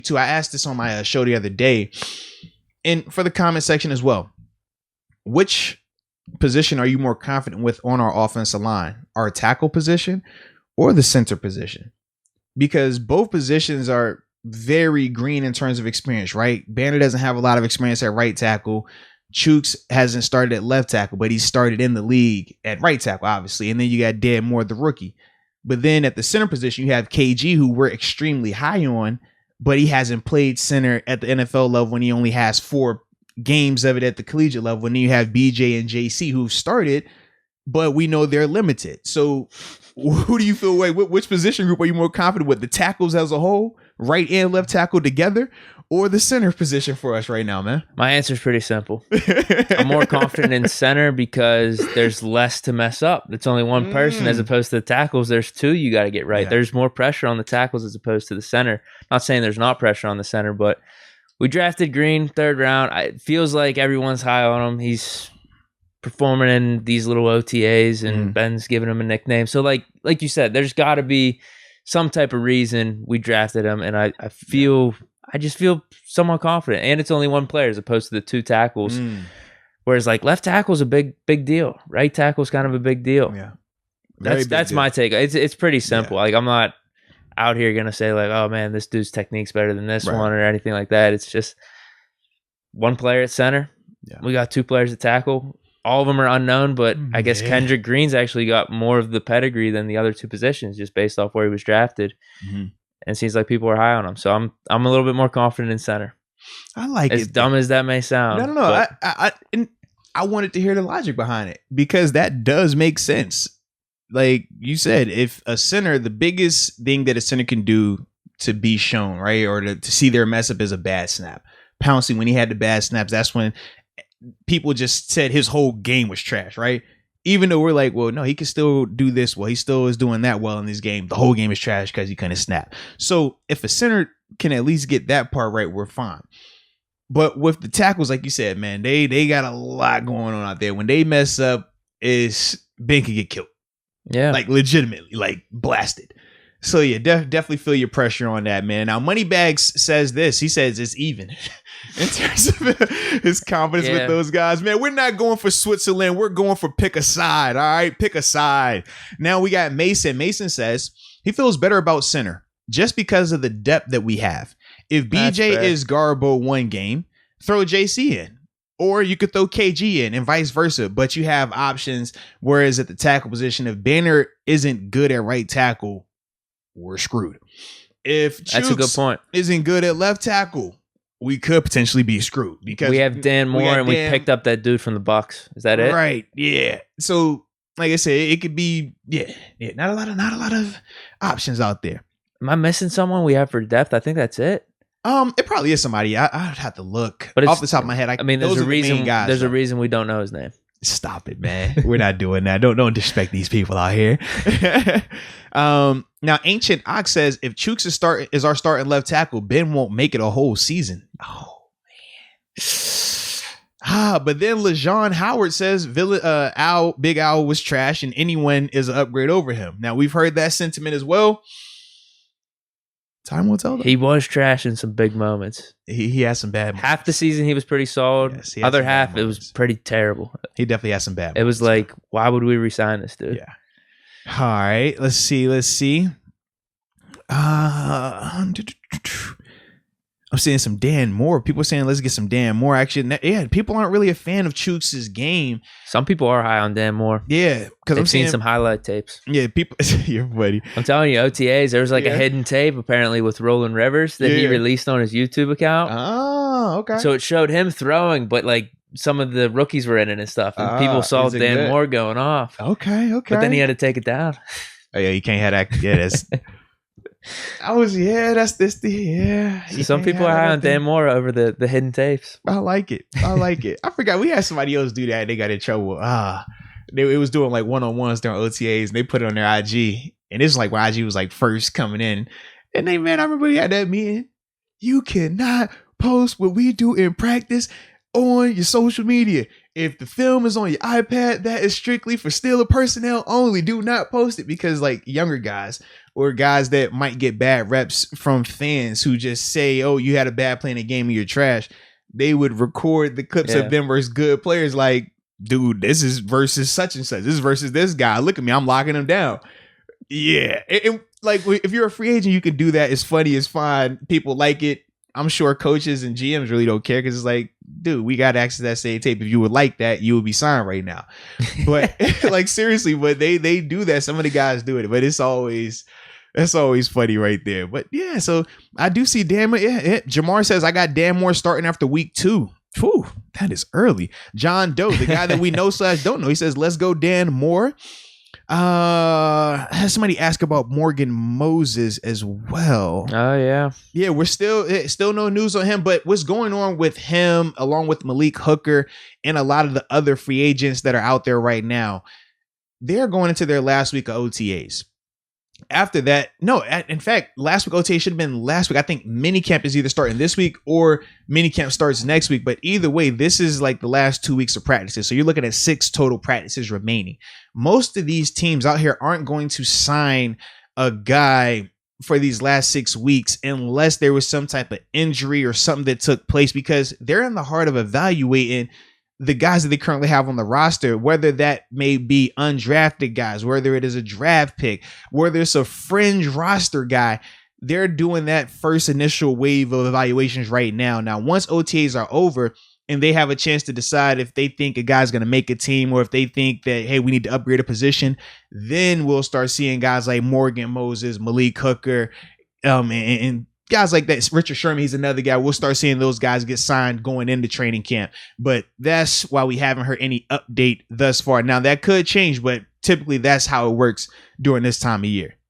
too. I asked this on my show the other day, and for the comment section as well. Which position are you more confident with on our offensive line? Our tackle position or the center position? Because both positions are very green in terms of experience, right? Banner doesn't have a lot of experience at right tackle. Chooks hasn't started at left tackle, but he started in the league at right tackle, obviously. And then you got Dan Moore, the rookie. But then at the center position, you have KG, who we're extremely high on, but he hasn't played center at the NFL level when he only has 4 games of it at the collegiate level. And then you have BJ and JC who started, but we know they're limited. So who do you feel which position group are you more confident with? The tackles as a whole, right and left tackle together, or the center position for us right now, man? My answer is pretty simple. I'm more confident in center because there's less to mess up. It's only one person as opposed to the tackles. There's 2 you got to get right. Yeah. There's more pressure on the tackles as opposed to the center. Not saying there's not pressure on the center, but we drafted Green 3rd round. It feels like everyone's high on him. He's performing in these little OTAs, and Ben's giving him a nickname. So like you said, there's got to be some type of reason we drafted him, and I just feel somewhat confident. And it's only one player as opposed to the 2 tackles. Whereas like left tackle is a big deal. Right tackle is kind of a big deal. Yeah, that's my take. It's pretty simple. Yeah. Like I'm not out here gonna say like, oh man, this dude's technique's better than this one or anything like that. It's just one player at center. Yeah. We got 2 players at tackle. All of them are unknown, but I guess Kendrick Green's actually got more of the pedigree than the other 2 positions just based off where he was drafted. And it seems like people are high on him. So I'm a little bit more confident in center. I like as dumb as that may sound. No. I wanted to hear the logic behind it because that does make sense. Like you said, if a center, the biggest thing that a center can do to be shown, right, or to see their mess up is a bad snap. Pouncey, when he had the bad snaps, that's when people just said his whole game was trash, right? Even though we're like, well, no, he can still do this well. He still is doing that well in this game. The whole game is trash because he couldn't snap. So if a center can at least get that part right, we're fine. But with the tackles, like you said, man, they got a lot going on out there. When they mess up, Ben can get killed. Yeah. Like legitimately, like blasted. So yeah, definitely feel your pressure on that, man. Now Moneybags says this. He says it's even in terms of his confidence with those guys. Man, we're not going for Switzerland. We're going for pick a side. All right, pick a side. Now we got Mason. Mason says he feels better about center just because of the depth that we have. If BJ is Garbo one game, throw JC in. Or you could throw KG in and vice versa, but you have options. Whereas at the tackle position, if Banner isn't good at right tackle, we're screwed. If That's a good point. Isn't good at left tackle, we could potentially be screwed because we have Dan Moore and we picked up that dude from the Bucks. Is that it? Right. Yeah. So like I said, it could be not a lot of options out there. Am I missing someone we have for depth? I think that's it. It probably is somebody. I'd have to look. But off the top of my head, I mean, there's a reason. There's a reason we don't know his name. Stop it, man. We're not doing that. Don't disrespect these people out here. Now, Ancient Ox says if Chooks is our starting left tackle, Ben won't make it a whole season. Oh man. But then LeJean Howard says Big Al was trash and anyone is an upgrade over him. Now we've heard that sentiment as well. Time will tell. Though. He was trash in some big moments. He had some bad moments. Half the season he was pretty solid. Yes, other half it was pretty terrible. He definitely had some bad moments. It was like, why would we resign this dude? Yeah. All right. Let's see. I'm seeing some Dan Moore. People are saying let's get some Dan Moore action. Yeah, people aren't really a fan of Chooks' game. Some people are high on Dan Moore. Yeah, because I'm seeing some highlight tapes. Yeah, people. Your buddy. I'm telling you, OTAs. There was like a hidden tape apparently with Roland Rivers that he released on his YouTube account. Oh, okay. So it showed him throwing, but like some of the rookies were in it and stuff, and people saw Dan Moore going off. Okay. But then he had to take it down. Oh yeah, you can't have that. Yeah, that's. Some people are high on Dan Moore over the hidden tapes. I like it. I forgot we had somebody else do that and they got in trouble. It was doing like one-on-ones during OTAs and they put it on their IG. And this is like when IG was like first coming in. And I remember we had that meeting. You cannot post what we do in practice on your social media. if the film is on your iPad, that is strictly for Steeler personnel only. Do not post it, because like younger guys or guys that might get bad reps from fans who just say, oh, you had a bad play in a game and you're trash. They would record the clips of them versus good players like, dude, this is versus such and such. This is versus this guy. Look at me. I'm locking him down. Yeah. Like, if you're a free agent, you can do that. It's funny. It's fine. People like it. I'm sure coaches and GMs really don't care, because it's like, dude, we got access to that same tape. If you would like that, you would be signed right now. But like, seriously, but they do that. Some of the guys do it, but that's always funny right there. But yeah, so I do see Dan. Yeah, Jamar says, I got Dan Moore starting after week 2. Whew, that is early. John Doe, the guy that we know / don't know, he says, let's go Dan Moore. Has somebody ask about Morgan Moses as well? Oh yeah, we're still no news on him. But what's going on with him, along with Malik Hooker and a lot of the other free agents that are out there right now? They're going into their last week of OTAs. After that, no, in fact, last week OTA should have been last week. I think minicamp is either starting this week or minicamp starts next week. But either way, this is like the last 2 weeks of practices. So you're looking at 6 total practices remaining. Most of these teams out here aren't going to sign a guy for these last 6 weeks unless there was some type of injury or something that took place, because they're in the heart of evaluating the guys that they currently have on the roster, whether that may be undrafted guys, whether it is a draft pick, whether it's a fringe roster guy. They're doing that first initial wave of evaluations right now. Now, once OTAs are over and they have a chance to decide if they think a guy's going to make a team, or if they think that, hey, we need to upgrade a position, then we'll start seeing guys like Morgan Moses, Malik Hooker, and guys like that. Richard Sherman, he's another guy. We'll start seeing those guys get signed going into training camp. But that's why we haven't heard any update thus far. Now, that could change, but typically that's how it works during this time of year.